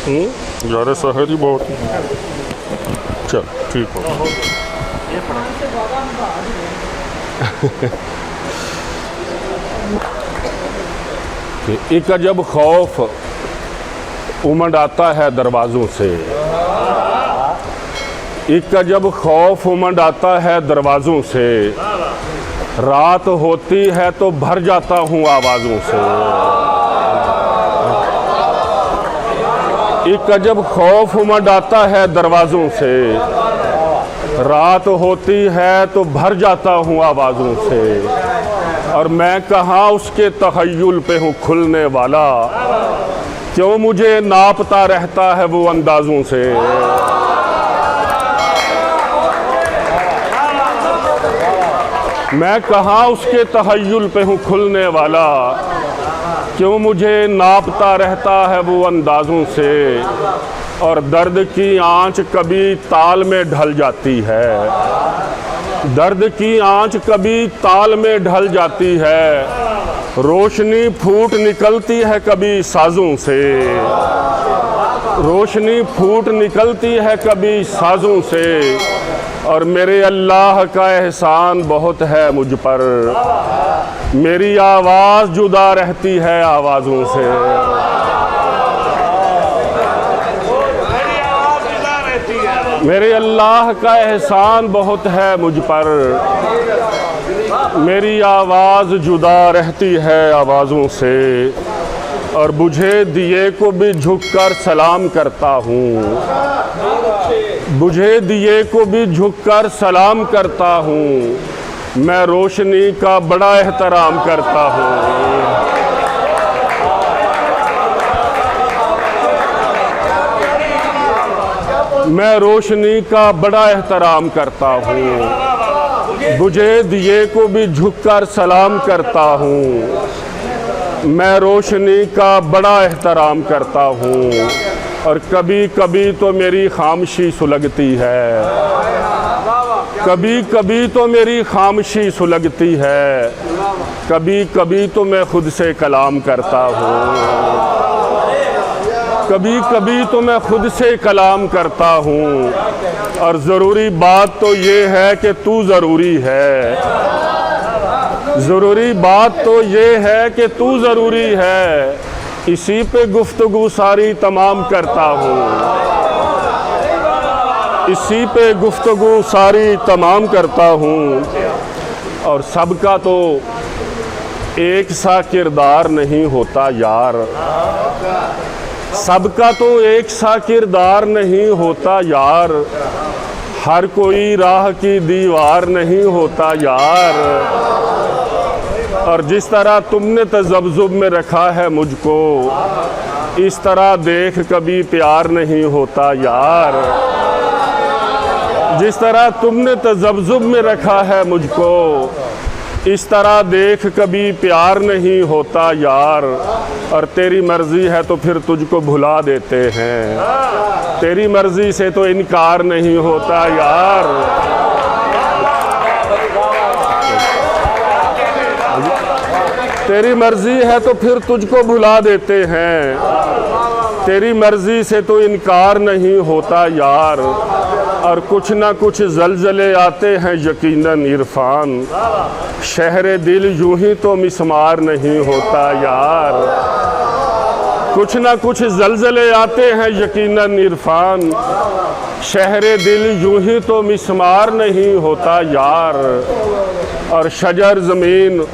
यार शहर ही बहुत चल ठीक हो। एक अजब खौफ उमड़ आता है दरवाज़ों से, एक अजब खौफ उमड़ आता है दरवाज़ों से, रात होती है तो भर जाता हूँ आवाज़ों से। एक अजब खौफ उमड़ आता है दरवाज़ों से, रात होती है तो भर जाता हूँ आवाज़ों से, और मैं कहाँ उसके तख़य्युल पे हूँ खुलने वाला, क्यों मुझे नापता रहता है वो अंदाज़ों से। मैं कहाँ उसके तख़य्युल पे हूँ खुलने वाला, क्यों मुझे नापता रहता है वो अंदाज़ों से। और दर्द की आंच कभी ताल में ढल जाती है, दर्द की आंच कभी ताल में ढल जाती है, रोशनी फूट निकलती है कभी साज़ों से, रोशनी फूट निकलती है कभी साज़ों से। और मेरे अल्लाह का एहसान बहुत है मुझ पर, मेरी आवाज़ जुदा रहती है आवाज़ों से। मेरे अल्लाह का एहसान बहुत है मुझ पर, मेरी आवाज़ जुदा रहती है आवाज़ों से। और बुझे दिए को भी झुककर सलाम करता हूँ, बुझे दिए को भी झुककर सलाम करता हूँ, मैं रोशनी का बड़ा एहतराम करता हूँ। मैं रोशनी का बड़ा एहतराम करता हूँ, बुझे दिए को भी झुककर सलाम करता हूँ, मैं रोशनी का बड़ा एहतराम करता हूँ। और कभी कभी तो मेरी खामोशी सुलगती है, कभी कभी तो मेरी खामोशी सुलगती है, कभी कभी तो मैं खुद से कलाम करता हूँ, कभी कभी तो मैं खुद से कलाम करता हूँ। और ज़रूरी बात तो ये है कि तू ज़रूरी है, ज़रूरी बात तो ये है कि तू ज़रूरी है, इसी पे गुफ्तगू सारी तमाम करता हूँ, इसी पे गुफ्तगू सारी तमाम करता हूँ। और सबका तो एक सा किरदार नहीं होता यार, सबका तो एक सा किरदार नहीं होता यार, हर कोई राह की दीवार नहीं होता यार। और जिस तरह तुमने तज़ब्ज़ुब में रखा है मुझको, इस तरह देख कभी प्यार नहीं होता यार। जिस तरह तुमने तज़ब्ज़ुब में रखा है मुझको, इस तरह देख कभी प्यार नहीं होता यार। और तेरी मर्ज़ी है तो फिर तुझको भुला देते हैं, तेरी मर्ज़ी से तो इनकार नहीं होता यार। तेरी मर्ज़ी है तो फिर तुझको भुला देते हैं, तेरी मर्ज़ी से तो इनकार नहीं होता यार। और कुछ ना कुछ ज़लज़ले आते हैं यकीनन इरफान, शहर दिल यूं ही तो मिस्मार नहीं होता यार। कुछ ना कुछ ज़लज़ले आते हैं यकीनन इरफान, शहर दिल यूं ही तो मिस्मार नहीं होता यार। और शजर ज़मीन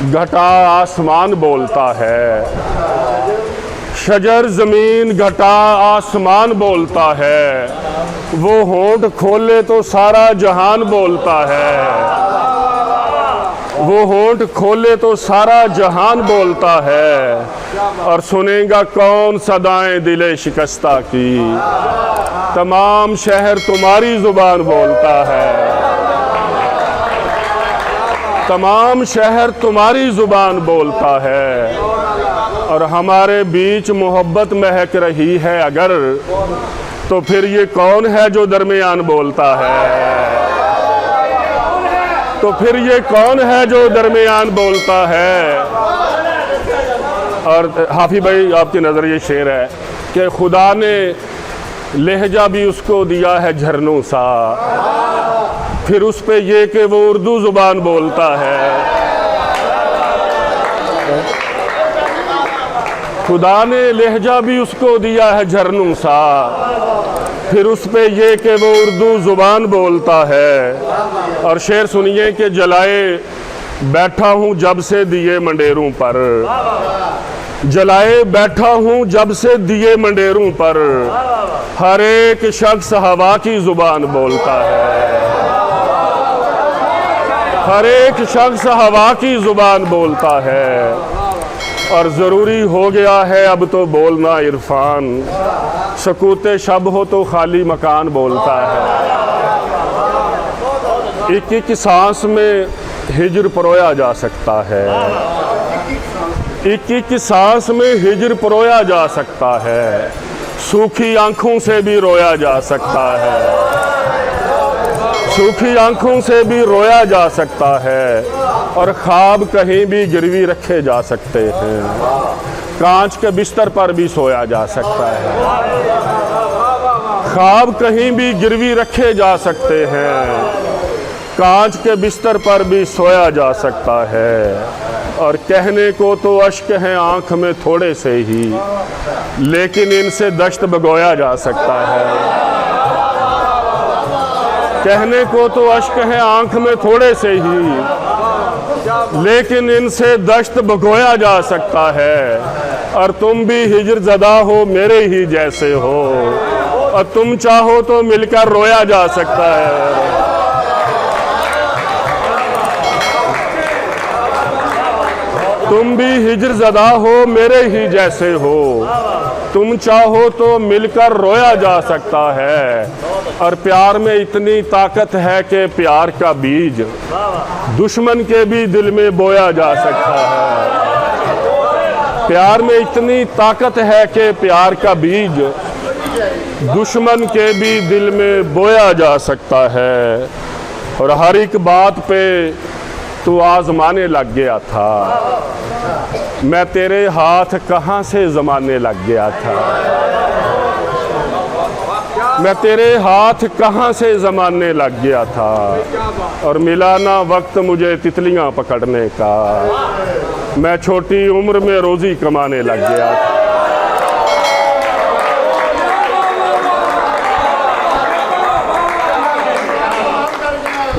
घटा आसमान बोलता है, शजर ज़मीन घटा आसमान बोलता है, वो होंठ खोले तो सारा जहान बोलता है, वो होंठ खोले तो सारा जहान बोलता है। और सुनेगा कौन सदाएं दिले शिकस्ता की, तमाम शहर तुम्हारी ज़ुबान बोलता है, तमाम शहर तुम्हारी ज़ुबान बोलता है। और हमारे बीच मोहब्बत महक रही है अगर, तो फिर ये कौन है जो दरमियान बोलता है, तो फिर ये कौन है जो दरमियान बोलता है। और हाफी भाई आपकी नज़र ये शेर है कि खुदा ने लहजा भी उसको दिया है झरनों सा, फिर उस पे ये कि वो उर्दू ज़ुबान बोलता है। खुदा ने लहजा भी उसको दिया है झरनों सा, फिर उस पे ये कि वो उर्दू ज़ुबान बोलता है। और शेर सुनिए कि जलाए बैठा हूँ जब से दिए मंडेरों पर, जलाए बैठा हूँ जब से दिए मंडेरों पर, हर एक शख्स हवा की ज़ुबान बोलता है, हर एक शख्स हवा की ज़ुबान बोलता है। और ज़रूरी हो गया है अब तो बोलना इरफान, सकूते शब हो तो खाली मकान बोलता है। एक एक सांस में हिजर परोया जा सकता है, एक एक सांस में हिजर परोया जा सकता है, सूखी आंखों से भी रोया जा सकता है, सूखी आंखों से भी रोया जा सकता है। और ख्वाब कहीं भी गिरवी रखे जा सकते हैं, कांच के बिस्तर पर भी सोया जा सकता है, ख्वाब कहीं भी गिरवी रखे जा सकते हैं, कांच के बिस्तर पर भी सोया जा सकता है। और कहने को तो अश्क हैं आंख में थोड़े से ही, लेकिन इनसे दश्त भगोया जा सकता है। कहने को तो अश्क हैं आंख में थोड़े से ही, लेकिन इनसे दश्त भगोया जा सकता है। और तुम भी हिजर ज़दा हो मेरे ही जैसे हो, और तुम चाहो तो मिलकर रोया जा सकता है। तुम भी हिजर ज़दा हो मेरे ही जैसे हो, तुम चाहो तो मिलकर रोया जा सकता है। और प्यार में इतनी ताकत है कि प्यार का बीज दुश्मन के भी दिल में बोया जा सकता है। प्यार में इतनी ताकत है कि प्यार का बीज दुश्मन के भी दिल में बोया जा सकता है। और हर एक बात पे तू आजमाने लग गया था, मैं तेरे हाथ कहाँ से जमाने लग गया था, मैं तेरे हाथ कहाँ से जमाने लग गया था। और मिला ना वक्त मुझे तितलियां पकड़ने का, मैं छोटी उम्र में रोजी कमाने लग गया था।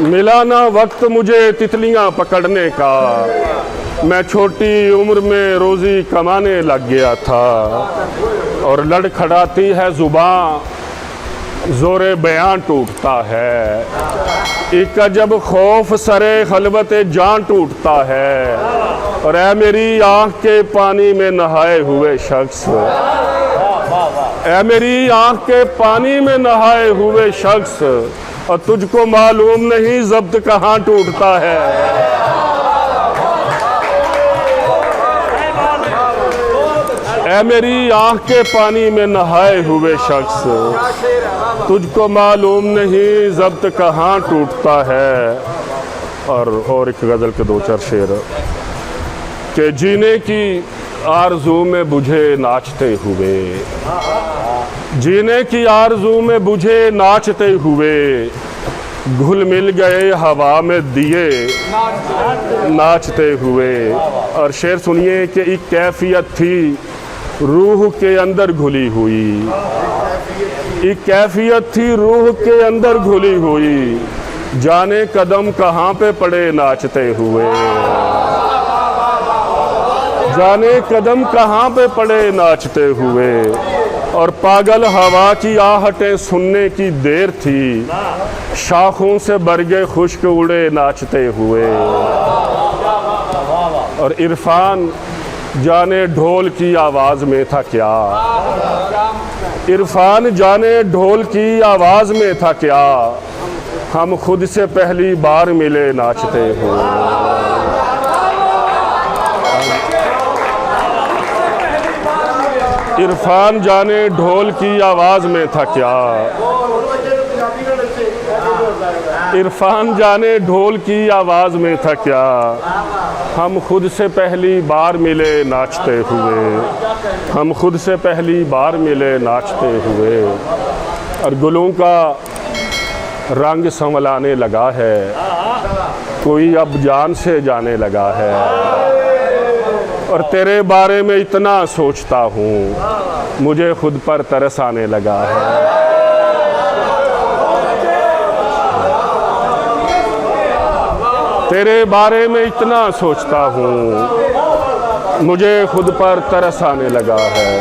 मिला ना वक्त मुझे तितलियां पकड़ने का, मैं छोटी उम्र में रोजी कमाने लग गया था। और लड़खड़ाती है जुबां जोरे बयां टूटता है, एक अजब खौफ सरे खलवत जान टूटता है। और ऐ मेरी आँख के पानी में नहाए हुए शख्स, ऐ मेरी आँख के पानी में नहाए हुए शख्स, और तुझको मालूम नहीं ज़ब्त कहाँ टूटता है। ऐ मेरी आँख के पानी में नहाए हुए शख्स, तुझको मालूम नहीं ज़ब्त कहाँ टूटता है। और एक गज़ल के दो चार शेर कि जीने की आरज़ू में बुझे नाचते हुए, जीने की आरज़ू में बुझे नाचते हुए, घुल मिल गए हवा में दिए नाचते हुए। और शेर सुनिए कि एक कैफियत थी रूह के अंदर घुली हुई, एक कैफियत थी रूह के अंदर घुली हुई, जाने कदम कहाँ पे पड़े नाचते हुए, जाने कदम कहाँ पे पड़े नाचते हुए। और पागल हवा की आहटें सुनने की देर थी, शाखों से बरगे खुश्क उड़े नाचते हुए। और इरफान जाने ढोल की आवाज़ में था क्या, इरफान जाने ढोल की आवाज़ में था क्या, हम खुद से पहली बार मिले नाचते हुए। इरफान जाने ढोल की आवाज़ में था क्या, इरफान जाने ढोल की आवाज़ में था क्या, हम खुद से पहली बार मिले नाचते हुए, हम खुद से पहली बार मिले नाचते हुए, और गुलों का रंग संवलाने लगा है, कोई अब जान से जाने लगा है। और तेरे बारे में इतना सोचता हूँ, मुझे खुद पर तरस आने लगा है। तेरे बारे में इतना सोचता हूँ, मुझे खुद पर तरस आने लगा है।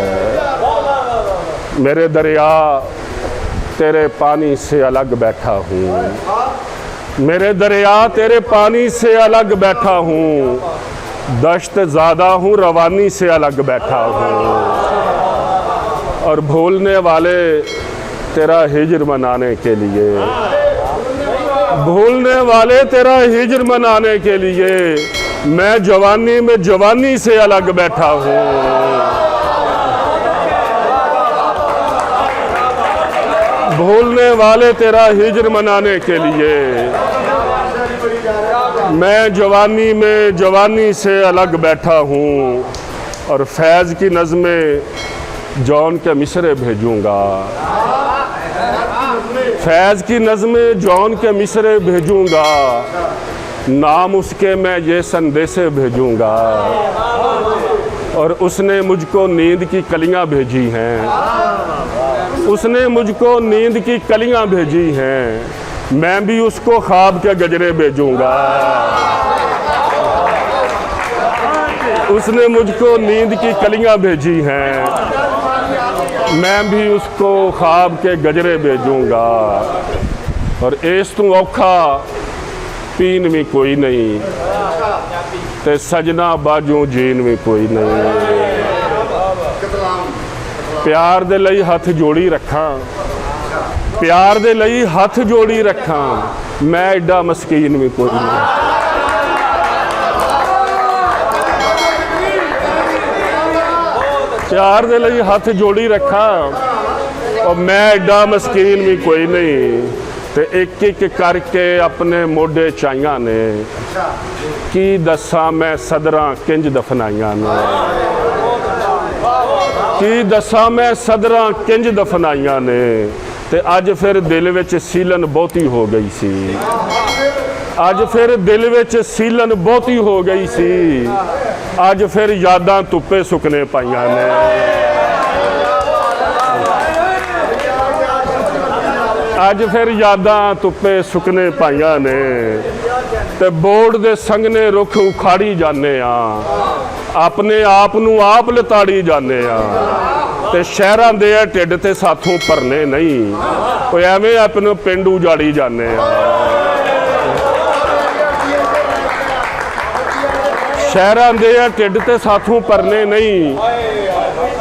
मेरे दरिया तेरे पानी से अलग बैठा हूँ, मेरे दरिया तेरे पानी से अलग बैठा हूँ, दश्त ज़्यादा हूँ रवानी से अलग बैठा हूँ। और भूलने वाले तेरा हिज्र मनाने के लिए, भूलने वाले तेरा हिज्र मनाने के लिए, मैं जवानी में जवानी से अलग बैठा हूँ। भूलने वाले तेरा हिज्र मनाने के लिए, मैं जवानी में जवानी से अलग बैठा हूँ। और फैज़ की नज़में जौन के मिसरे भेजूँगा, फैज़ की नज़में जौन के मिसरे भेजूँगा, नाम उसके मैं ये संदेशे भेजूँगा। और उसने मुझको नींद की कलियाँ भेजी हैं, उसने मुझको नींद की कलियाँ भेजी हैं, मैं भी उसको ख्वाब के गजरे भेजूँगा। उसने मुझको नींद की कलियाँ भेजी हैं, मैं भी उसको ख्वाब के गजरे भेजूँगा। और इस तू औखा पीन में कोई नहीं, ते सजना बाजू जीन में कोई नहीं। प्यार दे लई हथ जोड़ी रखा, प्यार दे लई हथ जोड़ी रखा, मैं एडा मस्कीन में कोई नहीं। प्यार दे लई हथ जोड़ी रखा, और मैं एडा मस्कीन भी कोई नहीं। ते एक एक करके अपने मोढे चाइया ने, की दसा मैं सदरां किंज दफनाइया ने, की दसा मैं सदरां किंज दफनाइया ने। ते अज फिर दिल विच सीलन बहुती हो गई सी, अज फिर दिल विच सीलन बहुती हो गई सी, अज फिर यादां धुप्पे सुकने पाइयां ने। अज फिर यादां धुप्पे सुकने पाइयां ने, ते बोर्ड दे संगने रुख उखाड़ी जाने आ, अपने आप नूं आप लताड़ी जाने आ। ते शहरां दे ढिड ते साथों भरने नहीं, कोई एवें अपने पिंड उजाड़ी जाने आ। शहरां दे ढिड ते साथों भरने नहीं,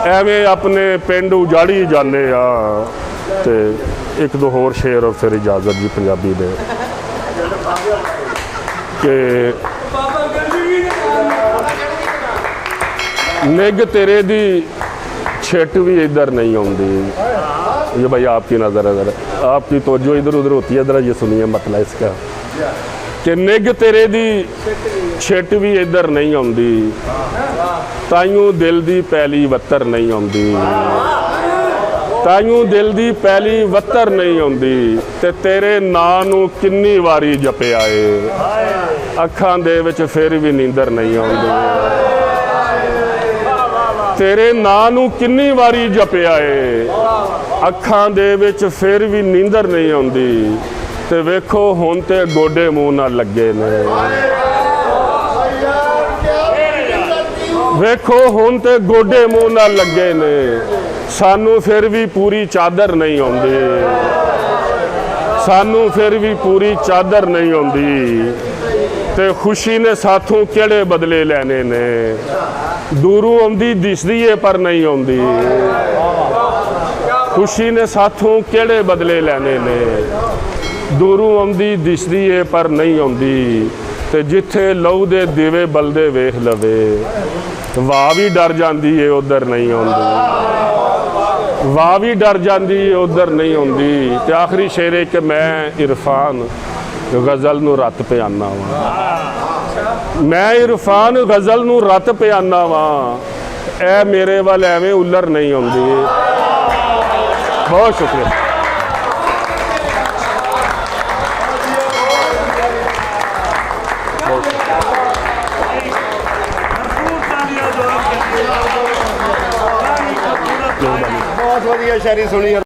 एवें अपने पिंड उजाड़ी जाने आ। ते एक दो होर शेर और फिर इजाजत जी पंजाबी दे कि निग तेरे दी छिट भी इधर नहीं आती। ये भाई आपकी नज़र है, आपकी तवज्जो इधर उधर होती है, ज़रा ये सुनिए मतलब इसका कि निग तेरे दी छिट भी इधर नहीं आती, ताइयों दिल दी पैली वत्तर नहीं आती, ताइयों दिल दी पैली वत्तर नहीं आती। ते तेरे नां नूं किन्नी वारी जपिया है, अखां दे विच फिर भी नींदर नहीं आती। तेरे नां नूं किन्नी वारी जपिया है, अखां दे विच फिर भी नींदर नहीं आती। ते वेखो हुण ते गोडे मूँह नाल लगे ने, वेखो हुण ते गोडे मूँह नाल लगे ने, सानू फिर भी पूरी चादर नहीं आती, सानू फिर भी पूरी चादर नहीं आती। ते खुशी ने साथों केड़े बदले लेने ने, दूरों आंदी दिसदी है पर नहीं आती। खुशी ने साथों केड़े बदले लेने ने, दूरों आंदी दिसदी है पर नहीं आती। ते जिथे लहू दे दिवे बलदे वेख लवे, वाह भी डर जाती है उधर नहीं आती, वाह भी डर जाती है उधर नहीं आती। ते आखिरी शेर है कि मैं इरफान गज़ल नूं रत पे आना वा, मैं इरफान गज़ल नूं रत पियाना वा, ए मेरे वाल एवें उलर नहीं आउंदी। बहुत शुक्रिया। बहुत वधिया शायरी सुनी।